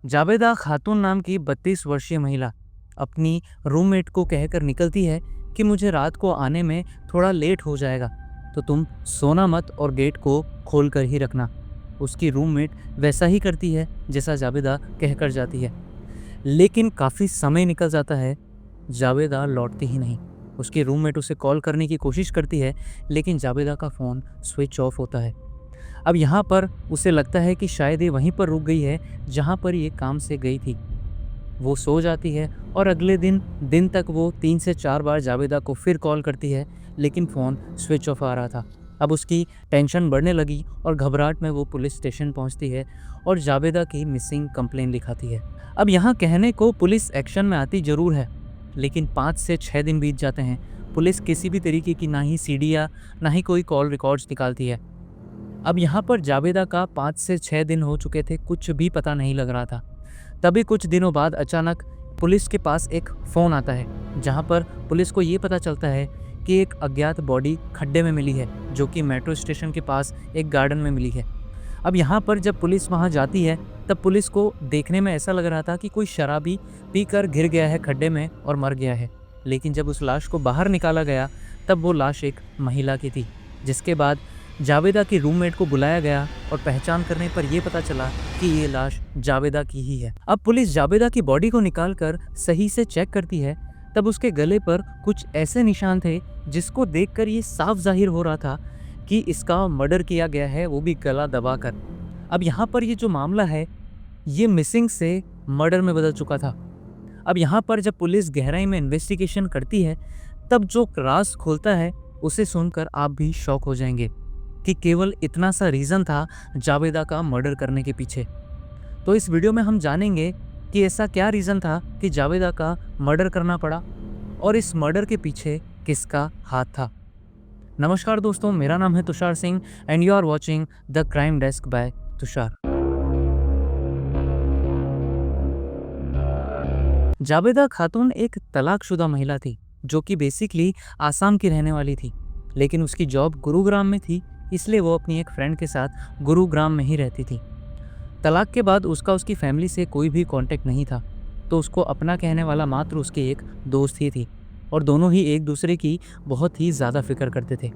जावेदा खातून नाम की 32 वर्षीय महिला अपनी रूममेट को कहकर निकलती है कि मुझे रात को आने में थोड़ा लेट हो जाएगा, तो तुम सोना मत और गेट को खोल कर ही रखना। उसकी रूममेट वैसा ही करती है जैसा जावेदा कहकर जाती है। लेकिन काफ़ी समय निकल जाता है, जावेदा लौटती ही नहीं। उसकी रूममेट उसे कॉल करने की कोशिश करती है, लेकिन जावेदा का फ़ोन स्विच ऑफ होता है। अब यहाँ पर उसे लगता है कि शायद ये वहीं पर रुक गई है जहाँ पर ये काम से गई थी। वो सो जाती है और अगले दिन तक वो 3 से 4 बार जावेदा को फिर कॉल करती है, लेकिन फ़ोन स्विच ऑफ आ रहा था। अब उसकी टेंशन बढ़ने लगी और घबराहट में वो पुलिस स्टेशन पहुंचती है और जावेदा की मिसिंग कंप्लेन लिखाती है। अब यहाँ कहने को पुलिस एक्शन में आती ज़रूर है, लेकिन 5 से 6 दिन बीत जाते हैं। पुलिस किसी भी तरीके की ना ही सीढ़ियाँ ना ही कोई कॉल रिकॉर्ड्स निकालती है। अब यहाँ पर जावेदा का 5 से 6 दिन हो चुके थे, कुछ भी पता नहीं लग रहा था। तभी कुछ दिनों बाद अचानक पुलिस के पास एक फ़ोन आता है, जहाँ पर पुलिस को ये पता चलता है कि एक अज्ञात बॉडी खड्डे में मिली है, जो कि मेट्रो स्टेशन के पास एक गार्डन में मिली है। अब यहाँ पर जब पुलिस वहाँ जाती है, तब पुलिस को देखने में ऐसा लग रहा था कि कोई शराबी पीकर गिर गया है खड्डे में और मर गया है। लेकिन जब उस लाश को बाहर निकाला गया, तब वो लाश एक महिला की थी। जिसके बाद जावेदा की रूममेट को बुलाया गया और पहचान करने पर यह पता चला कि ये लाश जावेदा की ही है। अब पुलिस जावेदा की बॉडी को निकालकर सही से चेक करती है, तब उसके गले पर कुछ ऐसे निशान थे जिसको देखकर ये साफ जाहिर हो रहा था कि इसका मर्डर किया गया है, वो भी गला दबाकर। अब यहाँ पर ये जो मामला है, ये मिसिंग से मर्डर में बदल चुका था। अब यहाँ पर जब पुलिस गहराई में इन्वेस्टिगेशन करती है, तब जो राज खोलता है उसे सुनकर आप भी शॉक हो जाएंगे कि केवल इतना सा रीज़न था जावेदा का मर्डर करने के पीछे। तो इस वीडियो में हम जानेंगे कि ऐसा क्या रीज़न था कि जावेदा का मर्डर करना पड़ा और इस मर्डर के पीछे किसका हाथ था। नमस्कार दोस्तों, मेरा नाम है Tushar Singh and you are watching the crime desk by Tushar. Javeda Khatoon एक तलाकशुदा महिला थी, जो कि बेसिकली आसाम की रहने वाली थी, लेकिन उसकी जॉब गुरुग्राम में थी, इसलिए वो अपनी एक फ्रेंड के साथ गुरुग्राम में ही रहती थी। तलाक के बाद उसकी फैमिली से कोई भी कांटेक्ट नहीं था, तो उसको अपना कहने वाला मात्र उसकी एक दोस्त ही थी और दोनों ही एक दूसरे की बहुत ही ज़्यादा फिक्र करते थे।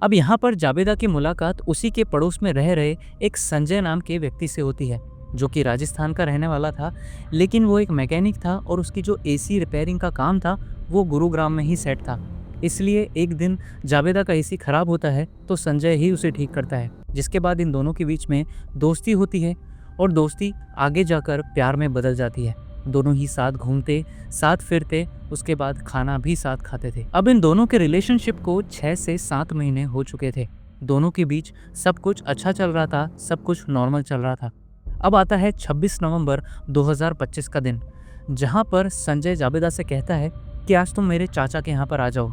अब यहाँ पर जावेदा की मुलाकात उसी के पड़ोस में रह रहे एक संजय नाम के व्यक्ति से होती है, जो कि राजस्थान का रहने वाला था, लेकिन वो एक मैकेनिक था और उसकी जो एसी रिपेयरिंग का काम था वो गुरुग्राम में ही सेट था। इसलिए एक दिन जावेदा का एसी ख़राब होता है तो संजय ही उसे ठीक करता है, जिसके बाद इन दोनों के बीच में दोस्ती होती है और दोस्ती आगे जाकर प्यार में बदल जाती है। दोनों ही साथ घूमते, साथ फिरते, उसके बाद खाना भी साथ खाते थे। अब इन दोनों के रिलेशनशिप को 6 से 7 महीने हो चुके थे। दोनों के बीच सब कुछ अच्छा चल रहा था, सब कुछ नॉर्मल चल रहा था। अब आता है 26 नवंबर 2025 का दिन, जहाँ पर संजय जावेदा से कहता है कि आज तुम मेरे चाचा के यहाँ पर आ जाओ,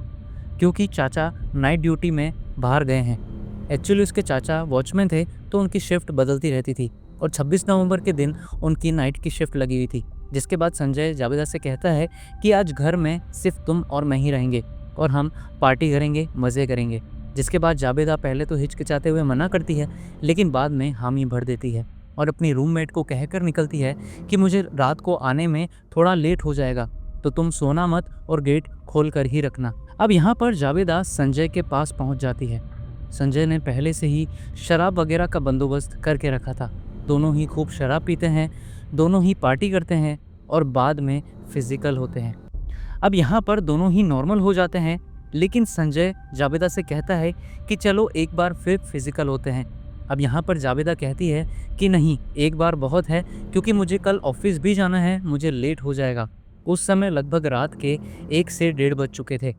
क्योंकि चाचा नाइट ड्यूटी में बाहर गए हैं। एक्चुअली उसके चाचा वॉचमैन थे, तो उनकी शिफ्ट बदलती रहती थी और 26 नवंबर के दिन उनकी नाइट की शिफ्ट लगी हुई थी। जिसके बाद संजय जावेदा से कहता है कि आज घर में सिर्फ तुम और मैं ही रहेंगे और हम पार्टी करेंगे, मज़े करेंगे। जिसके बाद जावेदा पहले तो हिचकिचाते हुए मना करती है, लेकिन बाद में हामी भर देती है और अपनी रूममेट को कहकर निकलती है कि मुझे रात को आने में थोड़ा लेट हो जाएगा, तो तुम सोना मत और गेट खोल कर ही रखना। अब यहाँ पर जावेदा संजय के पास पहुँच जाती है। संजय ने पहले से ही शराब वगैरह का बंदोबस्त करके रखा था। दोनों ही खूब शराब पीते हैं, दोनों ही पार्टी करते हैं और बाद में फिजिकल होते हैं। अब यहाँ पर दोनों ही नॉर्मल हो जाते हैं, लेकिन संजय जावेदा से कहता है कि चलो एक बार फिर फिजिकल होते हैं। अब यहाँ पर जावेदा कहती है कि नहीं, एक बार बहुत है, क्योंकि मुझे कल ऑफिस भी जाना है, मुझे लेट हो जाएगा। उस समय लगभग रात के 1 से 1:30 बज चुके थे।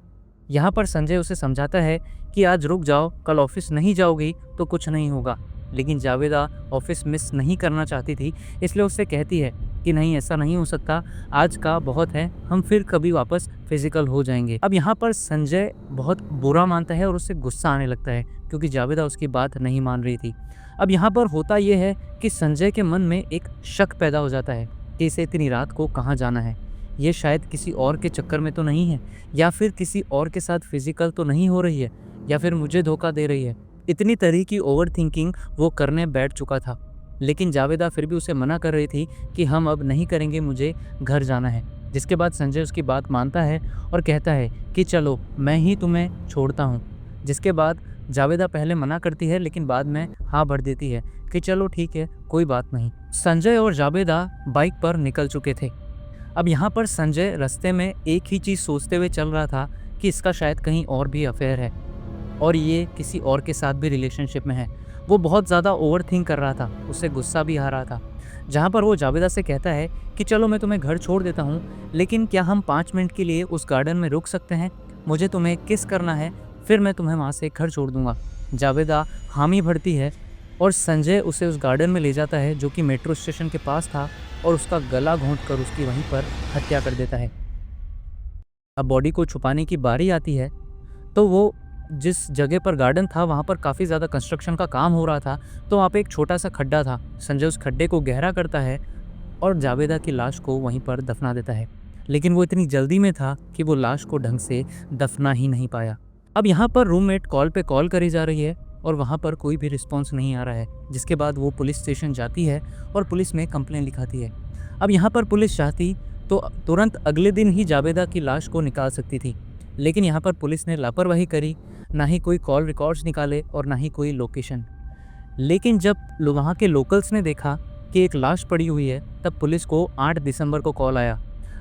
यहाँ पर संजय उसे समझाता है कि आज रुक जाओ, कल ऑफिस नहीं जाओगी तो कुछ नहीं होगा। लेकिन जावेदा ऑफिस मिस नहीं करना चाहती थी, इसलिए उससे कहती है कि नहीं, ऐसा नहीं हो सकता, आज का बहुत है, हम फिर कभी वापस फिजिकल हो जाएंगे। अब यहाँ पर संजय बहुत बुरा मानता है और उससे गुस्सा आने लगता है, क्योंकि जावेदा उसकी बात नहीं मान रही थी। अब यहाँ पर होता यह है कि संजय के मन में एक शक पैदा हो जाता है कि इसे इतनी रात को कहाँ जाना है। ये शायद किसी और के चक्कर में तो नहीं है, या फिर किसी और के साथ फिजिकल तो नहीं हो रही है, या फिर मुझे धोखा दे रही है। इतनी तरह की ओवर थिंकिंग वो करने बैठ चुका था। लेकिन जावेदा फिर भी उसे मना कर रही थी कि हम अब नहीं करेंगे, मुझे घर जाना है। जिसके बाद संजय उसकी बात मानता है और कहता है कि चलो मैं ही तुम्हें छोड़ता हूँ। जिसके बाद जावेदा पहले मना करती है लेकिन बाद में हाँ भर देती है कि चलो ठीक है, कोई बात नहीं। संजय और जावेदा बाइक पर निकल चुके थे। अब यहाँ पर संजय रास्ते में एक ही चीज़ सोचते हुए चल रहा था कि इसका शायद कहीं और भी अफेयर है और ये किसी और के साथ भी रिलेशनशिप में है। वो बहुत ज़्यादा ओवरथिंक कर रहा था, उससे गुस्सा भी आ रहा था। जहाँ पर वो जावेदा से कहता है कि चलो मैं तुम्हें घर छोड़ देता हूँ, लेकिन क्या हम 5 मिनट के लिए उस गार्डन में रुक सकते हैं? मुझे तुम्हें किस करना है, फिर मैं तुम्हें वहाँ से घर छोड़ दूँगा। जावेदा हामी भरती है और संजय उसे उस गार्डन में ले जाता है जो कि मेट्रो स्टेशन के पास था और उसका गला घोंटकर उसकी वहीं पर हत्या कर देता है। अब बॉडी को छुपाने की बारी आती है, तो वो जिस जगह पर गार्डन था वहाँ पर काफ़ी ज़्यादा कंस्ट्रक्शन का काम हो रहा था, तो वहाँ पे एक छोटा-सा खड्डा था। संजय उस खड्डे को गहरा करता है और जावेदा की लाश को वहीं पर दफना देता है। लेकिन वो इतनी जल्दी में था कि वो लाश को ढंग से दफना ही नहीं पाया। अब यहाँ पर रूममेट कॉल पे कॉल करी जा रही है और वहाँ पर कोई भी रिस्पॉन्स नहीं आ रहा है। जिसके बाद वो पुलिस स्टेशन जाती है और पुलिस में कंप्लेंट लिखाती है। अब यहाँ पर पुलिस चाहती तो तुरंत अगले दिन ही जावेदा की लाश को निकाल सकती थी, लेकिन यहाँ पर पुलिस ने लापरवाही करी, ना ही कोई कॉल रिकॉर्ड्स निकाले और ना ही कोई लोकेशन। लेकिन जब वहाँ के लोकल्स ने देखा कि एक लाश पड़ी हुई है, तब पुलिस को 8 दिसंबर को कॉल आया।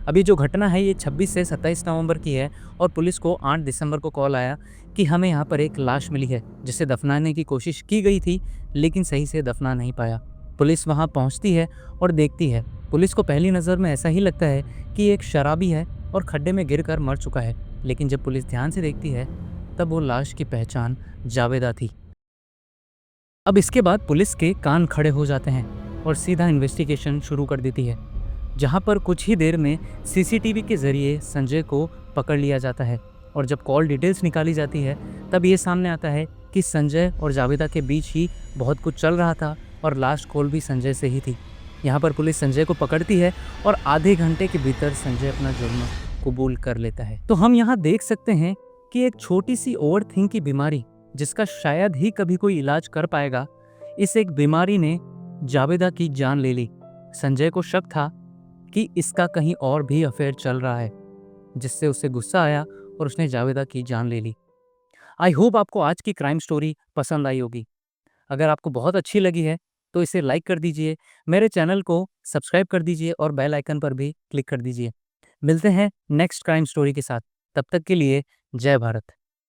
अभी जो घटना है ये 26 से 27 नवंबर की है और पुलिस को 8 दिसंबर को कॉल आया कि हमें यहाँ पर एक लाश मिली है जिसे दफनाने की कोशिश की गई थी, लेकिन सही से दफना नहीं पाया। पुलिस वहाँ पहुँचती है और देखती है। पुलिस को पहली नज़र में ऐसा ही लगता है कि एक शराबी है और खड्डे में गिरकर मर चुका है, लेकिन जब पुलिस ध्यान से देखती है तब वो लाश की पहचान जावेदा थी। अब इसके बाद पुलिस के कान खड़े हो जाते हैं और सीधा इन्वेस्टिगेशन शुरू कर देती है, जहां पर कुछ ही देर में सीसीटीवी के ज़रिए संजय को पकड़ लिया जाता है और जब कॉल डिटेल्स निकाली जाती है तब ये सामने आता है कि संजय और जावेदा के बीच ही बहुत कुछ चल रहा था और लास्ट कॉल भी संजय से ही थी। यहाँ पर पुलिस संजय को पकड़ती है और आधे घंटे के भीतर संजय अपना जुर्म कबूल कर लेता है। तो हम यहाँ देख सकते हैं कि एक छोटी सी ओवरथिंक की बीमारी, जिसका शायद ही कभी कोई इलाज कर पाएगा, इस एक बीमारी ने जावेदा की जान ले ली। संजय को शक था कि इसका कहीं और भी अफेयर चल रहा है, जिससे उसे गुस्सा आया और उसने जावेदा की जान ले ली। आई होप आपको आज की क्राइम स्टोरी पसंद आई होगी। अगर आपको बहुत अच्छी लगी है तो इसे लाइक कर दीजिए, मेरे चैनल को सब्सक्राइब कर दीजिए और बेल आइकन पर भी क्लिक कर दीजिए। मिलते हैं नेक्स्ट क्राइम स्टोरी के साथ। तब तक के लिए जय भारत।